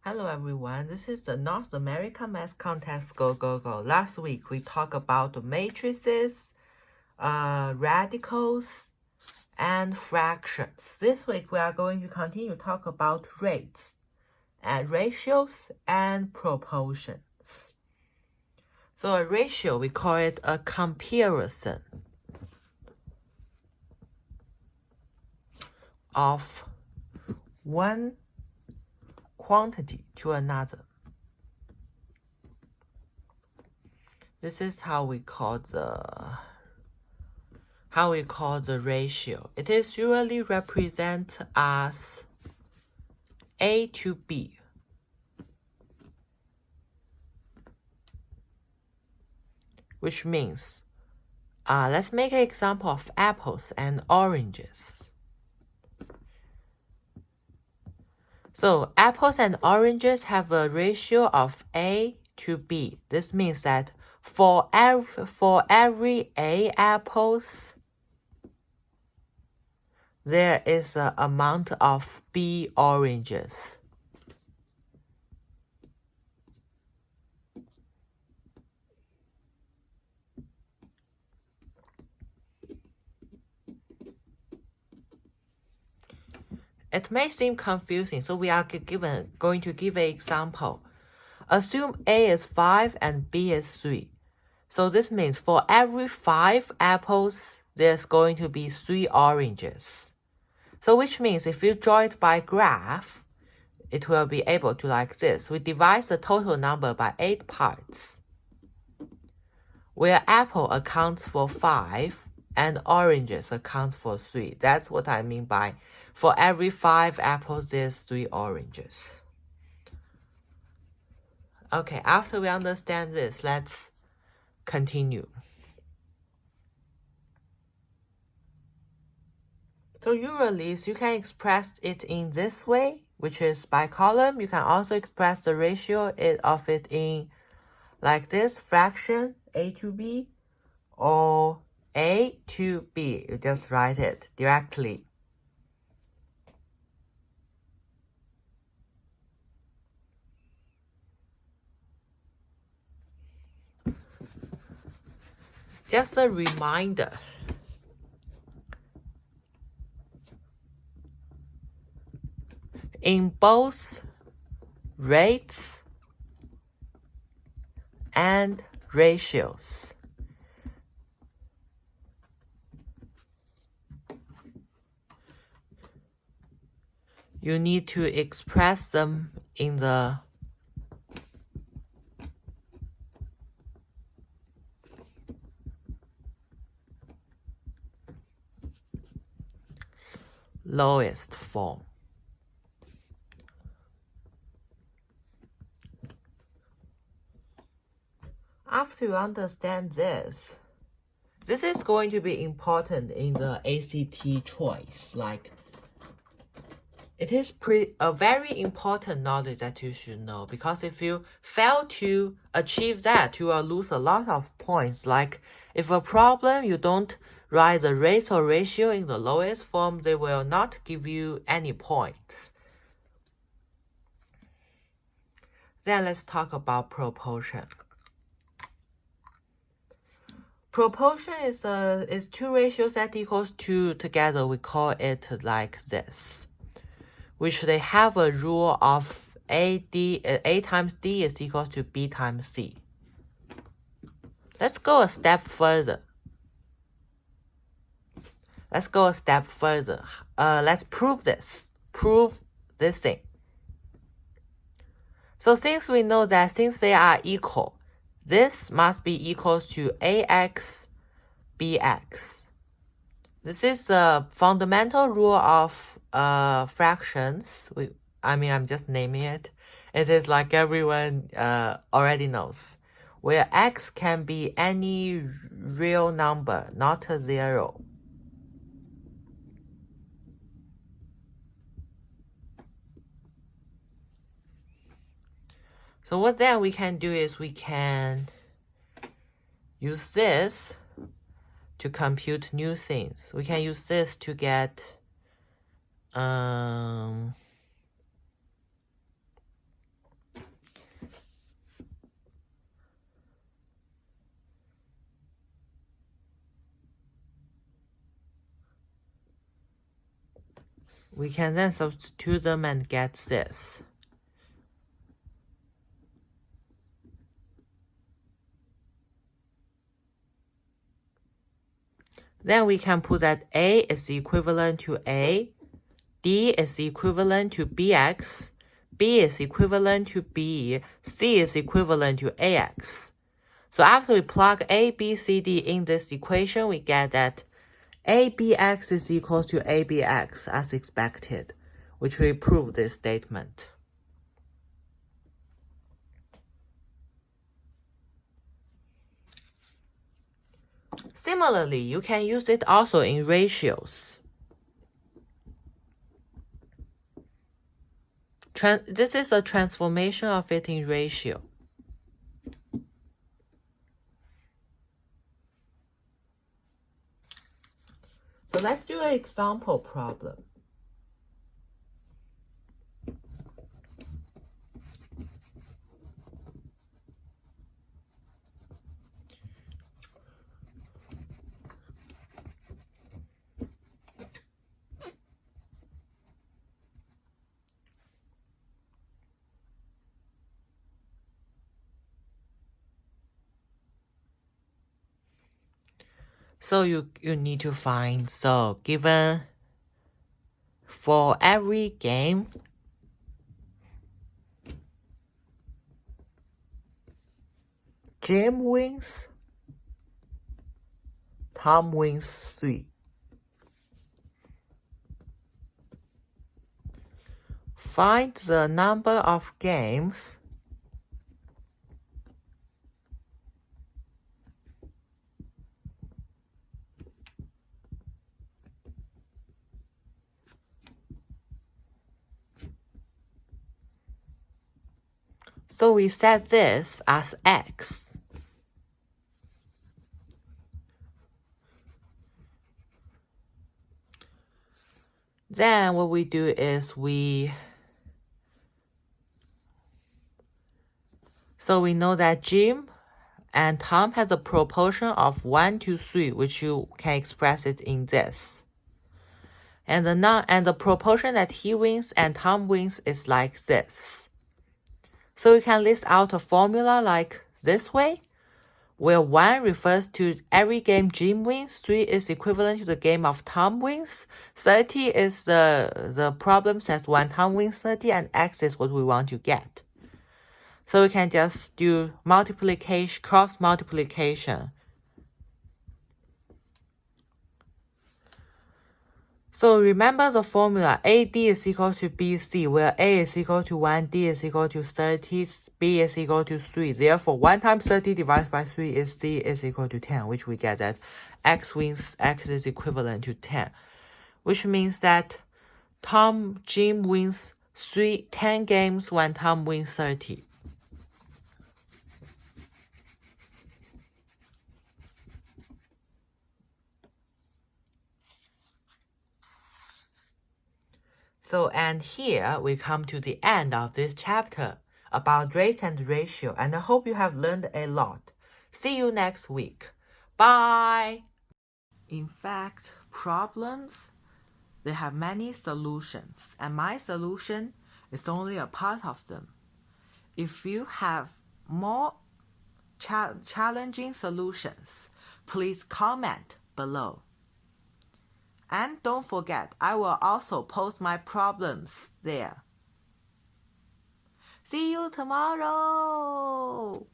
Hello everyone, this is the North American Math Contest Go Go Go. Last week we talked about matrices, radicals, and fractions. This week we are going to continue to talk about rates, and ratios, and proportions. So a ratio, we call it a comparison of one quantity to another. This is how we call the ratio. It is usually represented as A to B. Which means, let's make an example of apples and oranges. So apples and oranges have a ratio of A to B. This means that for every A apples, there is an amount of B oranges. It may seem confusing, so we are going to give an example. Assume A is 5 and B is 3. So this means for every 5 apples, there's going to be 3 oranges. So which means if you draw it by graph, it will be able to like this. We divide the total number by 8 parts, where apple accounts for 5 and oranges account for 3. That's what I mean by for every 5 apples, there's 3 oranges. Okay, after we understand this, let's continue. So usually you can express it in this way, which is by column. You can also express the ratio of it in like this, fraction A to B, or A to B. You just write it directly. Just a reminder. In both rates and ratios, you need to express them in the lowest form. After you understand this is going to be important in the ACT choice. Like, it is a very important knowledge that you should know, because if you fail to achieve that, you will lose a lot of points. Like, if a problem you don't write the rate or ratio in the lowest form, they will not give you any points. Then let's talk about proportion. Proportion is two ratios that equals 2 together. We call it like this, which they have a rule of A times D is equal to B times C. Let's go a step further. Let's prove this. Prove this thing. So since we know that since they are equal, this must be equals to AX, BX. This is the fundamental rule of fractions. I'm just naming it. It is like everyone already knows, where X can be any real number, not a 0. So what then we can do is we can use this to compute new things. We can use this to get We can then substitute them and get this. Then we can put that A is equivalent to A, D is equivalent to BX, B is equivalent to B, C is equivalent to AX. So after we plug A, B, C, D in this equation, we get that ABX is equal to ABX as expected, which will prove this statement. Similarly, you can use it also in ratios. This is a transformation of it in ratio. So let's do an example problem. So you need to find, so given for every game, Jim wins, Tom wins 3. Find the number of games so we set this as X. Then what we do is so we know that Jim and Tom has a proportion of 1 to 3, which you can express it in this. And the proportion that he wins and Tom wins is like this. So we can list out a formula like this way, where 1 refers to every game Jim wins, 3 is equivalent to the game of Tom wins, 30 is the problem says when Tom wins 30, and X is what we want to get. So we can just do multiplication, cross multiplication. So remember the formula, AD is equal to BC, where A is equal to 1, D is equal to 30, B is equal to 3. Therefore, 1 times 30 divided by 3 is C is equal to 10, which we get that X is equivalent to 10, which means that Jim wins 10 games when Tom wins 30. So, and here we come to the end of this chapter about rates and ratio, and I hope you have learned a lot. See you next week. Bye! In fact, problems, they have many solutions, and my solution is only a part of them. If you have more challenging solutions, please comment below. And don't forget, I will also post my problems there. See you tomorrow!